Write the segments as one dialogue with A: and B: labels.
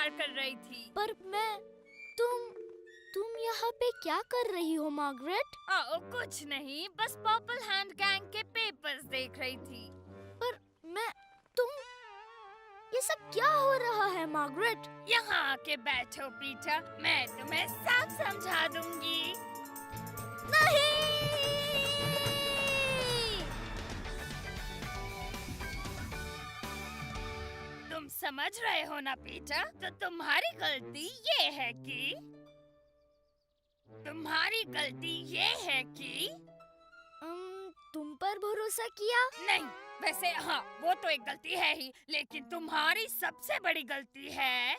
A: इंतजार कर रही थी।
B: पर तुम यहाँ पे क्या कर रही हो मार्गरेट?
A: कुछ नहीं, बस पर्पल हैंड गैंग के पेपर्स देख रही थी।
B: पर तुम ये सब क्या हो रहा है मार्गरेट?
A: यहाँ आके बैठो पीटर, मैं तुम्हें सब समझा दूंगी।
B: नहीं!
A: तुम समझ रहे हो ना पीटर? तो तुम्हारी गलती ये है कि
B: तुम पर भरोसा किया?
A: नहीं, वैसे हाँ, वो तो एक गलती है ही, लेकिन तुम्हारी सबसे बड़ी गलती है।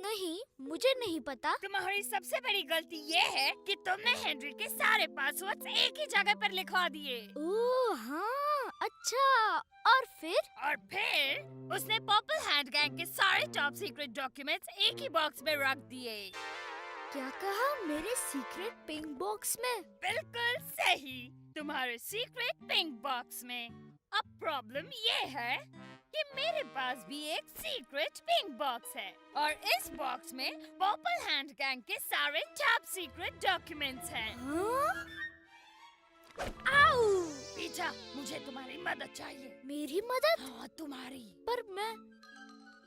B: नहीं, मुझे नहीं पता।
A: तुम्हारी सबसे बड़ी गलती ये है कि तुमने हेनरी के सारे पासवर्ड्स एक ही जगह पर लिखवा दिए।
B: ओह हाँ, अच्छा। और
A: फिर उसने पर्पल हैंड गैंग के सारे टॉप सीक्रेट डॉक्यूमेंट्स एक ही बॉक्स में रख दिए।
B: क्या कहा? मेरे सीक्रेट पिंक बॉक्स में?
A: बिल्कुल सही, तुम्हारे सीक्रेट पिंक बॉक्स में। अब प्रॉब्लम ये है कि मेरे पास भी एक सीक्रेट पिंक बॉक्स है और इस बॉक्स में पर्पल हैंड गैंग के सारे टॉप सीक्रेट डॉक्यूमेंट्स हैं।
B: हाँ? आओ!
A: पीछा, मुझे तुम्हारी मदद चाहिए।
B: मेरी मदद?
A: हाँ, तुम्हारी।
B: पर मैं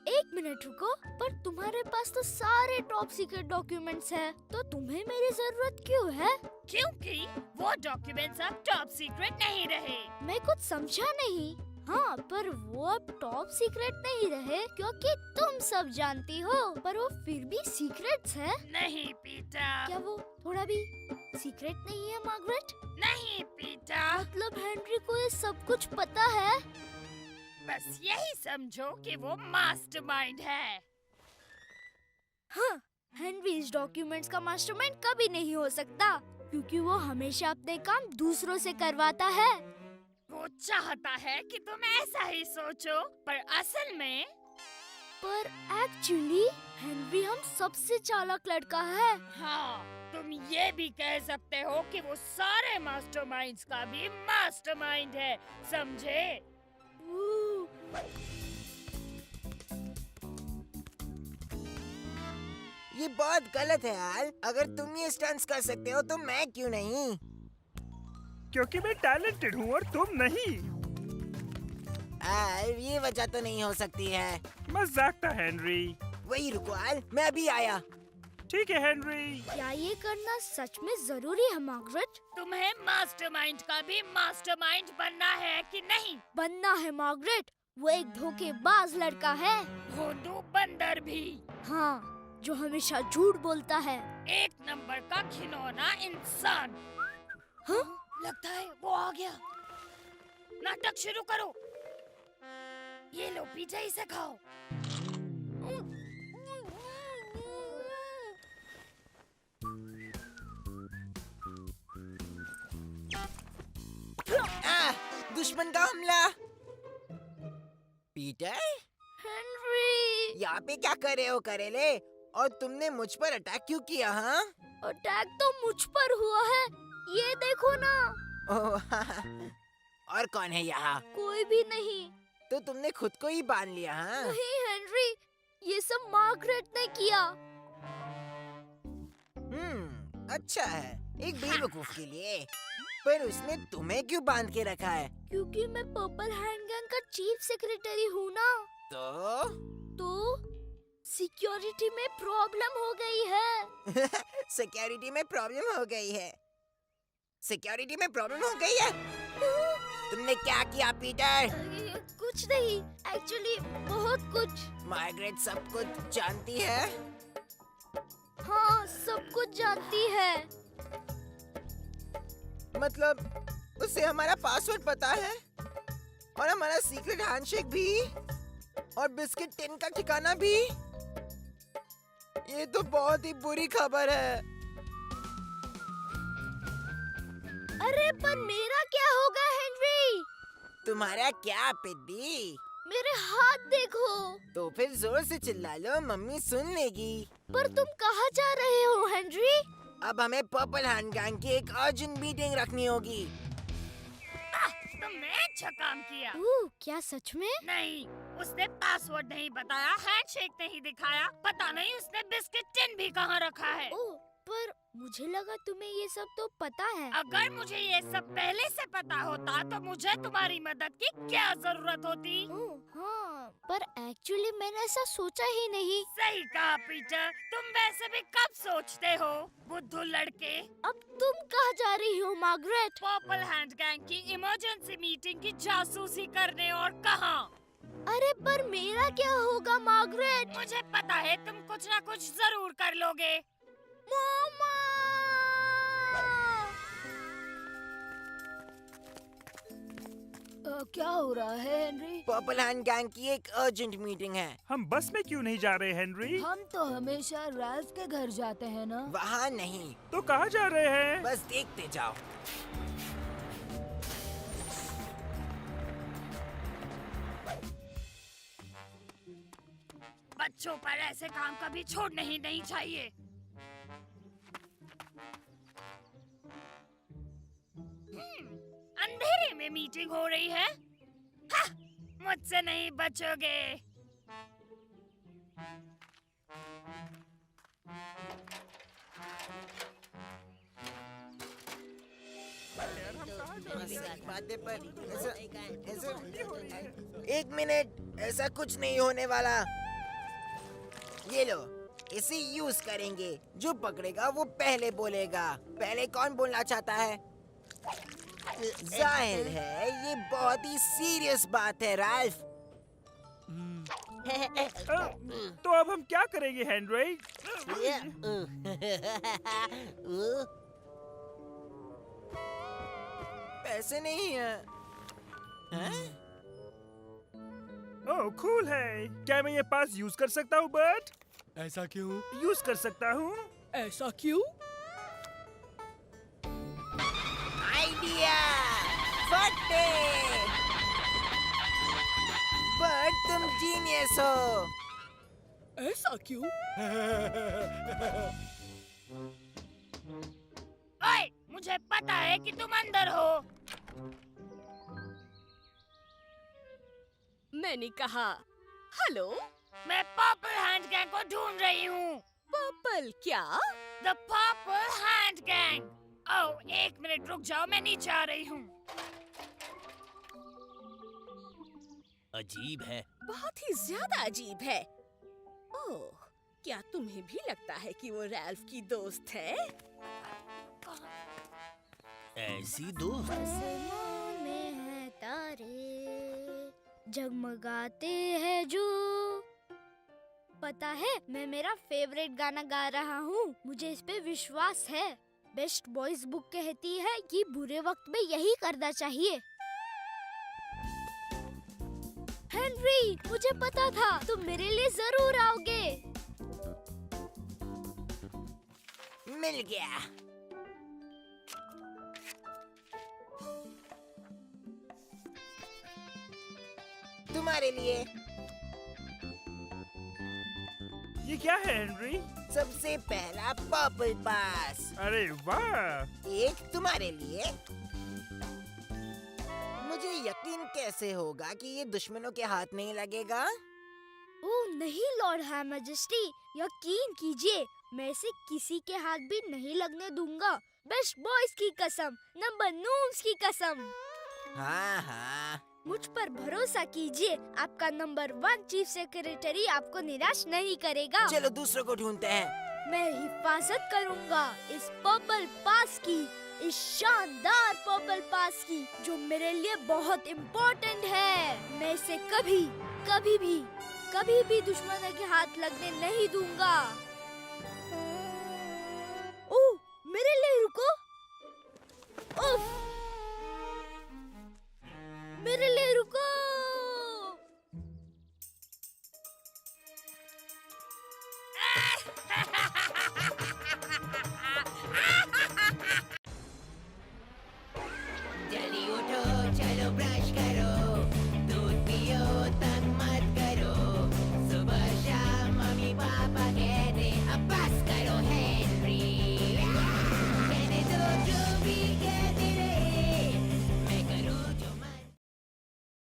B: 1 मिनट रुको। पर तुम्हारे पास तो सारे टॉप सीक्रेट डॉक्यूमेंट्स हैं, तो तुम्हें मेरी जरूरत क्यों है?
A: क्योंकि वो डॉक्यूमेंट्स अब टॉप सीक्रेट नहीं रहे।
B: मैं कुछ समझा नहीं। हाँ, पर वो अब टॉप सीक्रेट नहीं रहे क्योंकि तुम सब जानती हो, पर वो फिर भी सीक्रेट्स है।
A: नहीं पीटर।
B: क्या वो थोड़ा भी सीक्रेट नहीं है मार्गरेट?
A: नहीं पीटर।
B: मतलब हेनरी को ये सब कुछ पता है?
A: बस यही समझो कि वो मास्टरमाइंड है।
B: हाँ, हेनरी इस डॉक्यूमेंट्स का मास्टरमाइंड कभी नहीं हो सकता क्योंकि वो हमेशा अपने काम दूसरों से करवाता है।
A: वो चाहता है कि तुम ऐसा ही सोचो, पर असल में
B: एक्चुअली हेनरी हम सबसे चालाक लड़का है।
A: हाँ, तुम ये भी कह सकते हो कि वो सारे मास्टरमाइंड्स का भी मास्टरमाइंड है, समझे?
C: ये बहुत गलत है यार। अगर तुम ये स्टंट्स कर सकते हो तो मैं क्यों नहीं?
D: क्योंकि मैं टैलेंटेड हूँ और तुम नहीं।
C: ये वजह तो नहीं हो सकती है।
D: मजाक था हेनरी।
C: वही रुको यार, मैं अभी आया।
D: ठीक है हेनरी।
B: क्या ये करना सच में जरूरी है मार्गरेट?
A: तुम्हें मास्टरमाइंड का भी मास्टरमाइंड बनना है कि नहीं?
B: बनना है मार्गरेट। वो एक धोखेबाज लड़का है।
A: भोंदू बंदर भी।
B: हाँ, जो हमेशा झूठ बोलता है।
A: एक नंबर का घिनौना इंसान।
B: हाँ?
A: लगता है वो आ गया। नाटक शुरू करो। ये लो पीछे इसे खाओ।
C: दुश्मन का हमला। Peter,
B: Henry!
C: यहाँ पे क्या कर रहे हो करेले? और तुमने मुझ पर अटैक क्यों किया? हाँ,
B: अटैक तो मुझ पर हुआ है, ये देखो ना।
C: ओह, और कौन है यहाँ?
B: कोई भी नहीं।
C: तो तुमने खुद को ही बांध लिया? हाँ,
B: नहीं हेनरी, ये सब मार्गरेट ने किया।
C: अच्छा है, एक बेवकूफ के लिए। पर उसने तुम्हें क्यों बांध के रखा है?
B: क्योंकि मैं पर्पल हैंड गैंग का चीफ सेक्रेटरी हूँ ना। तो सिक्योरिटी में प्रॉब्लम हो गई है।
C: सिक्योरिटी में प्रॉब्लम हो गई है? सिक्योरिटी में प्रॉब्लम हो गई है? तुमने क्या किया पीटर?
B: कुछ नहीं, एक्चुअली बहुत कुछ।
C: मार्गरेट सब कुछ जानती है?
B: हाँ, सब कुछ जानती है।
C: मतलब उसे हमारा पासवर्ड पता है और हमारा सीक्रेट हैंडशेक भी और बिस्किट टिन का ठिकाना भी। ये तो बहुत ही बुरी खबर है।
B: अरे पर मेरा क्या होगा हेनरी?
C: तुम्हारा क्या पिद्दी?
B: मेरे हाथ देखो।
C: तो फिर जोर से चिल्ला लो, मम्मी सुन लेगी।
B: पर तुम कहाँ जा रहे हो हेनरी?
C: अब हमें पर्पल हैंड गैंग की एक अर्जेंट मीटिंग रखनी होगी।
A: तुमने अच्छा काम किया।
B: क्या सच में?
A: नहीं, उसने पासवर्ड नहीं बताया, हैंडशेक नहीं दिखाया, पता नहीं उसने बिस्किट टिन भी कहाँ रखा है।
B: ओह, पर मुझे लगा तुम्हें ये सब तो पता है।
A: अगर मुझे ये सब पहले से पता होता तो मुझे तुम्हारी मदद की क्या जरूरत होती?
B: ओह, हाँ, पर एक्चुअली मैंने ऐसा सोचा ही नहीं।
A: सही कहा पीटर, तुम वैसे भी कब सोचते हो बुद्धू लड़के।
B: अब तुम कहाँ जा रही हो मार्गरेट?
A: पर्पल हैंड गैंग की इमरजेंसी मीटिंग की जासूसी करने, और कहाँ।
B: अरे पर मेरा क्या होगा मार्गरेट?
A: मुझे पता है तुम कुछ ना कुछ जरूर कर लोगे।
B: मामा! क्या हो रहा है हेनरी?
C: पर्पल हैंड गैंग की एक अर्जेंट मीटिंग है।
D: हम बस में क्यों नहीं जा रहे हेनरी?
B: हम तो हमेशा राल्फ के घर जाते हैं ना।
C: वहाँ नहीं,
D: तो कहाँ जा रहे हैं?
C: बस देखते जाओ।
A: बच्चों पर ऐसे काम कभी छोड़ने ही नहीं चाहिए। अंधेरे में मीटिंग हो रही है। हा, मुझसे नहीं बचोगे।
C: बातें पर एक मिनट, ऐसा कुछ नहीं होने वाला। ये लो, इसे यूज करेंगे। जो पकड़ेगा वो पहले बोलेगा। पहले कौन बोलना चाहता है? जाहिर है ये बहुत ही सीरियस बात है राल्फ।
D: तो अब हम क्या करेंगे हेनरी?
C: पैसे नहीं है। हैं?
D: ओह कूल है। क्या मैं ये पास यूज कर सकता हूँ बर्ट?
E: ऐसा क्यों?
D: यूज कर सकता हूँ।
E: ऐसा क्यों?
C: आइडिया! फटे! बट तुम जीनियस हो।
E: ऐसा क्यों?
A: ओए, मुझे पता है कि तुम अंदर हो।
E: मैंने कहा हेलो।
A: मैं पर्पल हैंड गैंग को ढूंढ रही हूँ।
E: पर्पल क्या?
A: The purple hand gang. Oh, एक मिनट रुक जाओ, मैं नीचे आ रही हूँ।
E: अजीब है, बहुत ही ज्यादा अजीब है। ओह, क्या तुम्हें भी लगता है कि वो रैल्फ की दोस्त है? ऐसी दोस्त?
B: आसमां में है तारे, जगमगाते हैं जो। पता है, मैं मेरा फेवरेट गाना गा रहा हूँ। मुझे इस पे विश्वास है। बेस्ट बॉयज बुक कहती है कि बुरे वक्त में यही करना चाहिए। हेनरी, मुझे पता था तुम मेरे लिए जरूर आओगे।
C: मिल गया। तुम्हारे लिए।
D: ये क्या है हेनरी?
C: सबसे पहला पर्पल पास।
D: अरे वाह!
C: एक तुम्हारे लिए। मुझे यकीन कैसे होगा कि ये दुश्मनों के हाथ नहीं लगेगा?
B: ओह नहीं लॉर्ड हाई मैजेस्टी, यकीन कीजिए, मैं इसे किसी के हाथ भी नहीं लगने दूंगा। बेस्ट बॉयज की कसम, नंबर नूम्स की कसम।
C: हाँ हाँ।
B: मुझ पर भरोसा कीजिए, आपका नंबर 1 चीफ सेक्रेटरी आपको निराश नहीं करेगा।
C: चलो दूसरों को ढूंढते हैं।
B: मैं हिफाजत करूंगा इस पर्पल पास की, इस शानदार पर्पल पास की, जो मेरे लिए बहुत इम्पोर्टेंट है। मैं इसे कभी भी दुश्मनों के हाथ लगने नहीं दूंगा। ओह, मेरे लिए रुको। उफ, मेरे लिए रुको।